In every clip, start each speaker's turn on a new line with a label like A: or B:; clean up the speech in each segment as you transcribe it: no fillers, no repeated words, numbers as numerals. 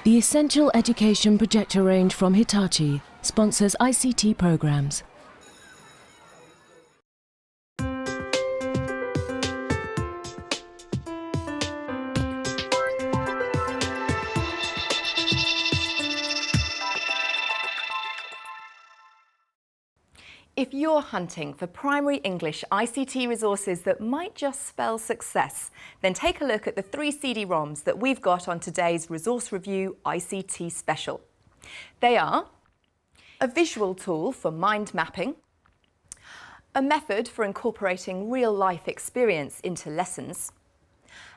A: The Essential Education projector range from Hitachi sponsors ICT programs.
B: If you're hunting for primary English ICT resources that might just spell success, then take a look at the 3 CD-ROMs that we've got on today's Resource Review ICT Special. They are a visual tool for mind mapping, a method for incorporating real-life experience into lessons,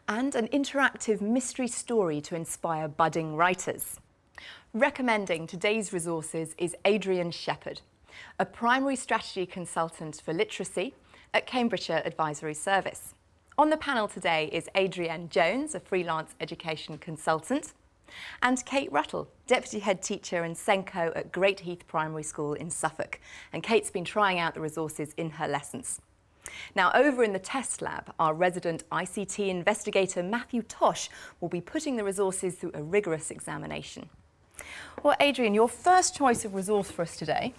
B: and an interactive mystery story to inspire budding writers. Recommending today's resources is Adrian Shepherd, a primary strategy consultant for literacy at Cambridgeshire Advisory Service. On the panel today is Adrienne Jones, a freelance education consultant, and Kate Ruttle, Deputy Head Teacher and Senko at Great Heath Primary School in Suffolk. And Kate's been trying out the resources in her lessons. Now, over in the test lab, our resident ICT investigator Matthew Tosh will be putting the resources through a rigorous examination. Well, Adrienne, your first choice of resource for us today,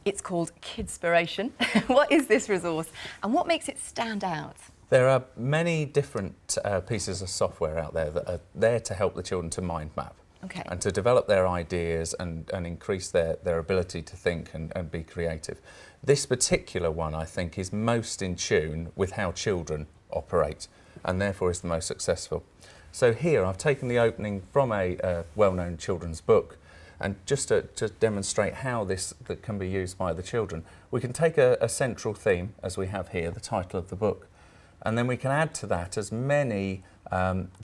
B: it's called Kidspiration. What is this resource and what makes it stand out?
C: There are many different pieces of software out there that are there to help the children to mind map and to develop their ideas and increase their ability to think and be creative. This particular one, I think, is most in tune with how children operate and therefore is the most successful. So here I've taken the opening from a well-known children's book, and just to demonstrate how this can be used by the children, we can take a central theme, as we have here, the title of the book, and then we can add to that as many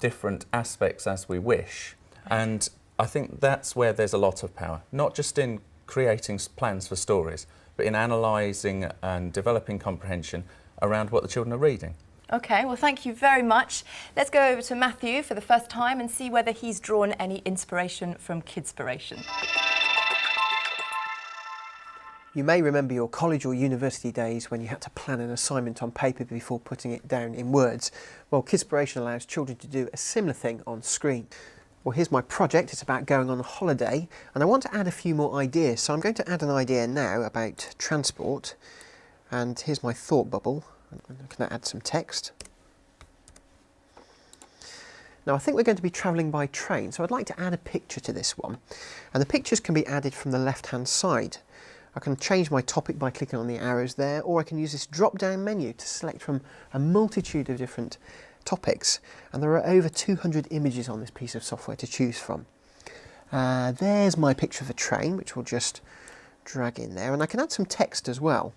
C: different aspects as we wish. And I think that's where there's a lot of power, not just in creating plans for stories, but in analysing and developing comprehension around what the children are reading.
B: OK, well, thank you very much. Let's go over to Matthew for the first time and see whether he's drawn any inspiration from Kidspiration.
D: You may remember your college or university days when you had to plan an assignment on paper before putting it down in words. Well, Kidspiration allows children to do a similar thing on screen. Well, here's my project. It's about going on a holiday, and I want to add a few more ideas. So I'm going to add an idea now about transport, and here's my thought bubble. I'm going to add some text. Now, I think we're going to be travelling by train, so I'd like to add a picture to this one. And the pictures can be added from the left-hand side. I can change my topic by clicking on the arrows there, or I can use this drop-down menu to select from a multitude of different topics. And there are over 200 images on this piece of software to choose from. There's my picture of a train, which we'll just drag in there. And I can add some text as well.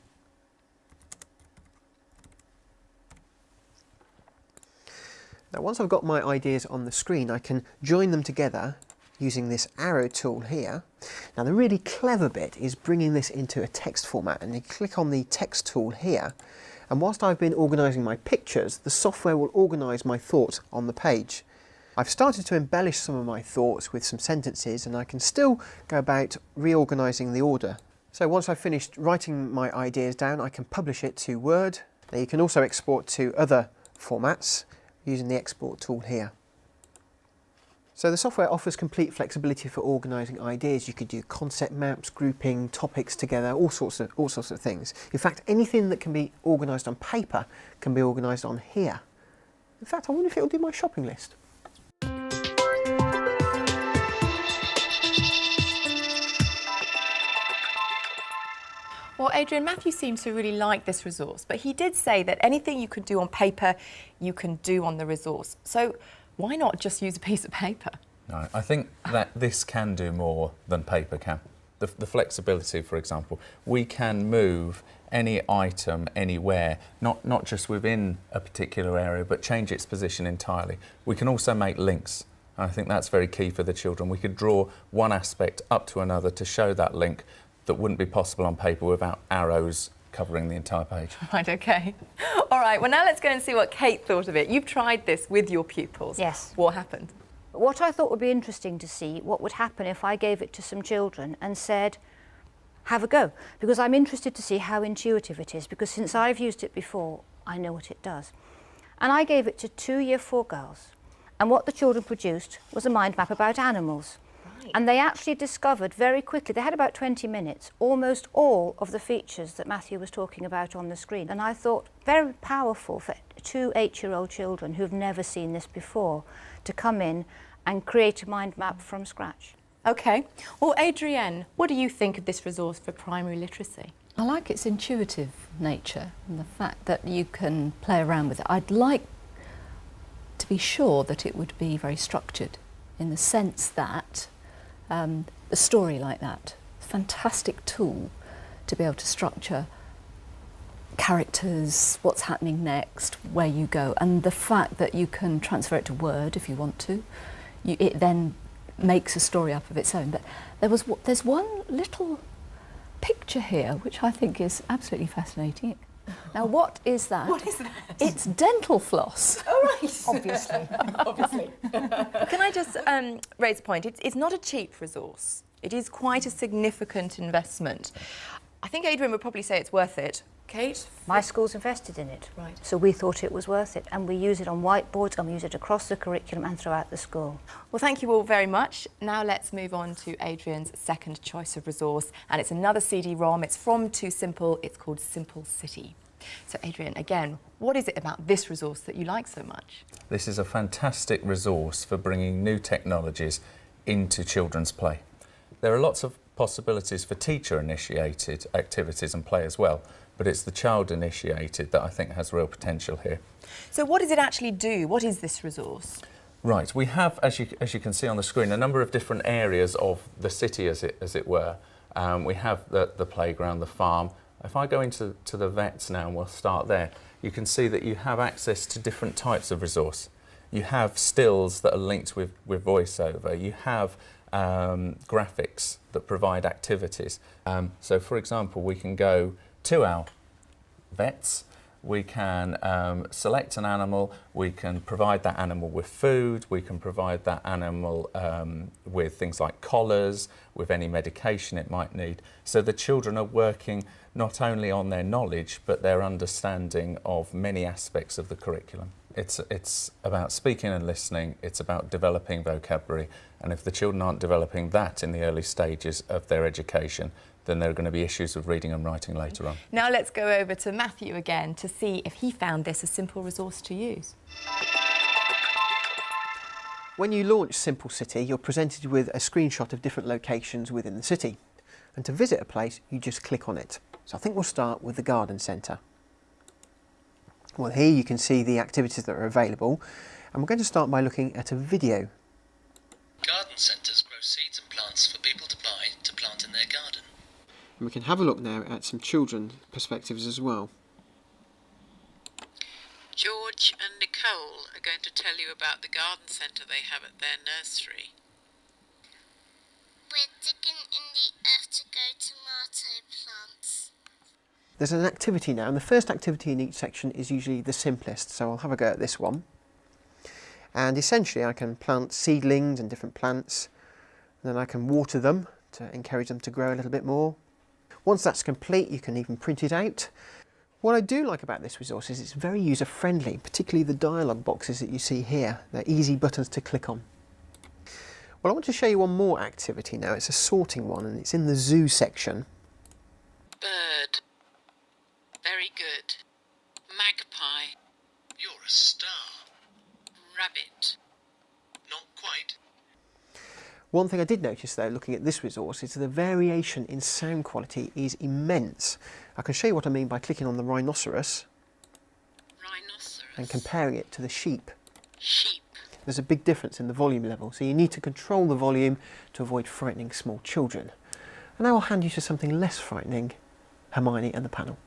D: Now, once I've got my ideas on the screen, I can join them together using this arrow tool here. Now, the really clever bit is bringing this into a text format, and you click on the text tool here, and whilst I've been organising my pictures, the software will organise my thoughts on the page. I've started to embellish some of my thoughts with some sentences, and I can still go about reorganising the order. So once I've finished writing my ideas down, I can publish it to Word. Now, you can also export to other formats using the export tool here. So the software offers complete flexibility for organising ideas. You could do concept maps, grouping topics together, all sorts of things. In fact, anything that can be organised on paper can be organised on here. In fact, I wonder if it'll do my shopping list.
B: Well, Adrian, Matthew seems to really like this resource, but he did say that anything you could do on paper, you can do on the resource. So why not just use a piece of paper?
C: No, I think that this can do more than paper can. The flexibility, for example, we can move any item anywhere, not just within a particular area, but change its position entirely. We can also make links. And I think that's very key for the children. We could draw one aspect up to another to show that link that wouldn't be possible on paper without arrows covering the entire page.
B: Right, OK. All right, well, now let's go and see what Kate thought of it. You've tried this with your pupils.
E: Yes.
B: What happened?
E: What I thought would be interesting to see what would happen if I gave it to some children and said, have a go, because I'm interested to see how intuitive it is, because since I've used it before, I know what it does. And I gave it to 2 Year 4 girls, And what the children produced was a mind map about animals. Right. And they actually discovered very quickly, they had about 20 minutes, almost all of the features that Matthew was talking about on the screen. And I thought very powerful for 2 8-year-old children who've never seen this before to come in and create a mind map from scratch.
B: OK. Well, Adrienne, what do you think of this resource for primary literacy?
F: I like its intuitive nature and the fact that you can play around with it. I'd like to be sure that it would be very structured in the sense that a story like that, fantastic tool to be able to structure characters, what's happening next, where you go, and the fact that you can transfer it to Word if you want to. It then makes a story up of its own. But there's one little picture here which I think is absolutely fascinating. Now, what is that?
B: What is that?
F: It's dental floss.
B: Oh, right.
E: Obviously.
B: Obviously. Can I just raise a point? It's not a cheap resource. It is quite a significant investment. I think Adrienne would probably say it's worth it. Kate?
E: My school's invested in it.
B: Right.
E: So we thought it was worth it. And we use it on whiteboards and we use it across the curriculum and throughout the school.
B: Well, thank you all very much. Now let's move on to Adrienne's second choice of resource. And it's another CD-ROM. It's from Too Simple. It's called Simple City. So Adrienne, again, what is it about this resource that you like so much?
C: This is a fantastic resource for bringing new technologies into children's play. There are lots of possibilities for teacher-initiated activities and play as well, but it's the child-initiated that I think has real potential here.
B: So what does it actually do? What is this resource?
C: Right, we have, as you can see on the screen, a number of different areas of the city, as it were. We have the playground, the farm. If I go into the vets now, and we'll start there, you can see that you have access to different types of resource. You have stills that are linked with voiceover. You have graphics that provide activities. So, for example, we can go to our vets, we can select an animal, we can provide that animal with food, we can provide that animal with things like collars, with any medication it might need. So the children are working not only on their knowledge, but their understanding of many aspects of the curriculum. It's about speaking and listening, it's about developing vocabulary, and if the children aren't developing that in the early stages of their education, then there are going to be issues with reading and writing later on.
B: Now let's go over to Matthew again to see if he found this a simple resource to use.
D: When you launch Simple City, you're presented with a screenshot of different locations within the city. And to visit a place, you just click on it. So I think we'll start with the garden centre. Well, here you can see the activities that are available, and we're going to start by looking at a video.
G: Garden centres grow seeds and plants for people to buy to plant in their garden.
D: And we can have a look now at some children's perspectives as well.
H: George and Nicole are going to tell you about the garden centre they have at their nursery.
I: We're digging in the earth to grow tomato plants.
D: There's an activity now, and the first activity in each section is usually the simplest, so I'll have a go at this one. And essentially I can plant seedlings and different plants, and then I can water them to encourage them to grow a little bit more. Once that's complete, you can even print it out. What I do like about this resource is it's very user-friendly, particularly the dialogue boxes that you see here. They're easy buttons to click on. Well, I want to show you one more activity now. It's a sorting one, and it's in the zoo section.
H: Bird. Very good. Magpie.
G: You're a star.
H: Rabbit.
G: Not quite.
D: One thing I did notice though, looking at this resource, is the variation in sound quality is immense. I can show you what I mean by clicking on the rhinoceros
H: Rhinoceros.
D: and comparing it to the sheep.
H: Sheep.
D: There's a big difference in the volume level, so you need to control the volume to avoid frightening small children. And now I'll hand you to something less frightening, Hermione and the panel.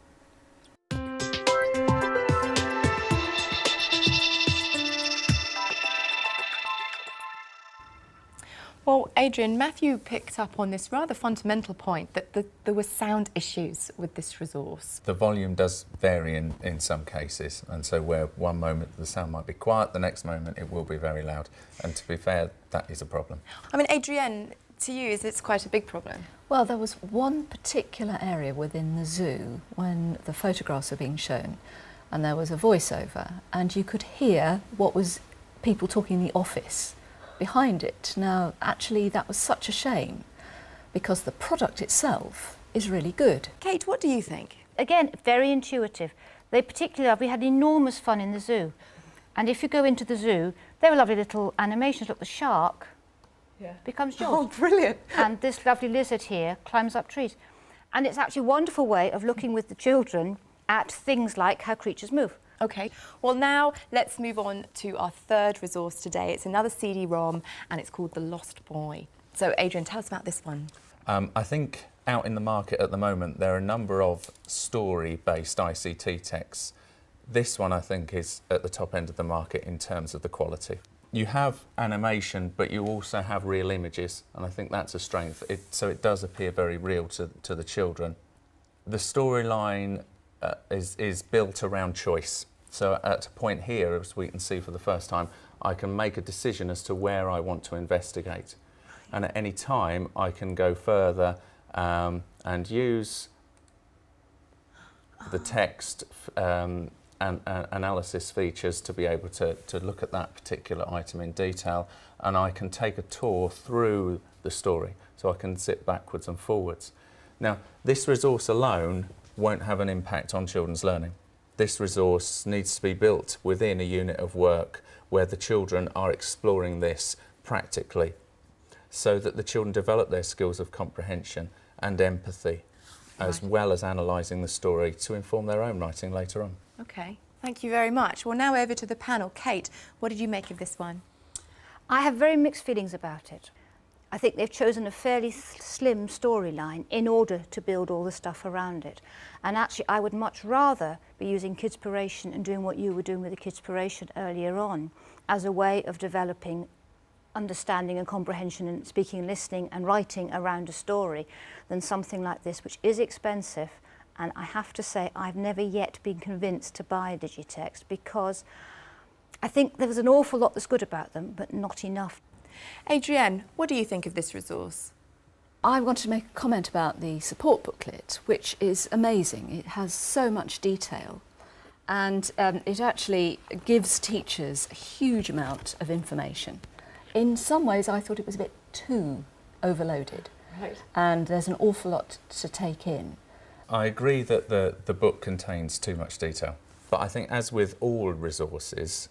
B: Well, Adrienne, Matthew picked up on this rather fundamental point that there were sound issues with this resource.
C: The volume does vary in some cases, and so where one moment the sound might be quiet, the next moment it will be very loud. And to be fair, that is a problem.
B: I mean, Adrienne, to you, is this quite a big problem?
F: Well, there was one particular area within the zoo when the photographs were being shown, and there was a voiceover, and you could hear what was people talking in the office behind it. Now, actually, that was such a shame because the product itself is really good.
B: Kate, what do you think?
E: Again, very intuitive. They particularly, we had enormous fun in the zoo. And if you go into the zoo, there were lovely little animations. Look, the shark becomes George.
B: Oh, brilliant.
E: And this lovely lizard here climbs up trees. And it's actually a wonderful way of looking with the children at things like how creatures move.
B: OK, well now let's move on to our third resource today. It's another CD-ROM and it's called The Lost Boy. So Adrian, tell us about this one.
C: I think out in the market at the moment there are a number of story-based ICT texts. This one I think is at the top end of the market in terms of the quality. You have animation, but you also have real images, and I think that's a strength. So it does appear very real to the children. The storyline is built around choice. So at a point here, as we can see for the first time, I can make a decision as to where I want to investigate. And at any time, I can go further and use the text and analysis features to be able to look at that particular item in detail, and I can take a tour through the story, so I can zip backwards and forwards. Now, this resource alone won't have an impact on children's learning. This resource needs to be built within a unit of work where the children are exploring this practically, so that the children develop their skills of comprehension and empathy, as well as analysing the story to inform their own writing later on.
B: OK, thank you very much. Well, now over to the panel. Kate, what did you make of this one?
E: I have very mixed feelings about it. I think they've chosen a fairly slim storyline in order to build all the stuff around it. And actually, I would much rather be using Kidspiration and doing what you were doing with the Kidspiration earlier on as a way of developing understanding and comprehension and speaking and listening and writing around a story than something like this, which is expensive. And I have to say, I've never yet been convinced to buy Digitext because I think there was an awful lot that's good about them, but not enough.
B: Adrienne, what do you think of this resource?
F: I wanted to make a comment about the support booklet, which is amazing. It has so much detail, and it actually gives teachers a huge amount of information. In some ways, I thought it was a bit too overloaded, and there's an awful lot to take in.
C: I agree that the book contains too much detail, but I think as with all resources,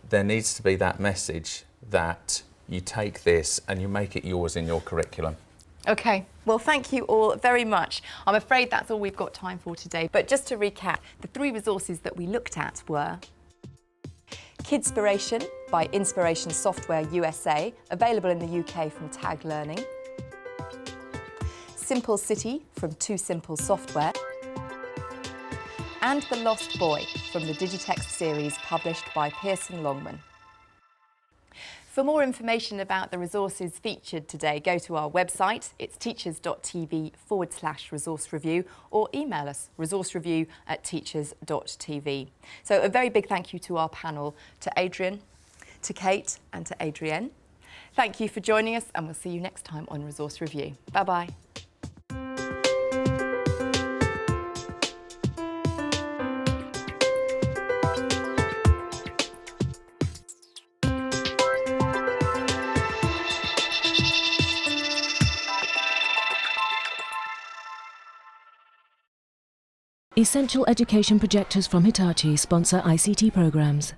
C: there needs to be that message that you take this and you make it yours in your curriculum.
B: OK, well, thank you all very much. I'm afraid that's all we've got time for today. But just to recap, the three resources that we looked at were Kidspiration by Inspiration Software USA, available in the UK from Tag Learning. Simple City from Too Simple Software. And The Lost Boy from the Digitext series published by Pearson Longman. For more information about the resources featured today, go to our website. It's teachers.tv/resource review, or email us resourcereview@teachers.tv. So a very big thank you to our panel, to Adrian, to Kate and to Adrienne. Thank you for joining us, and we'll see you next time on Resource Review. Bye-bye.
A: Essential education projectors from Hitachi sponsor ICT programs.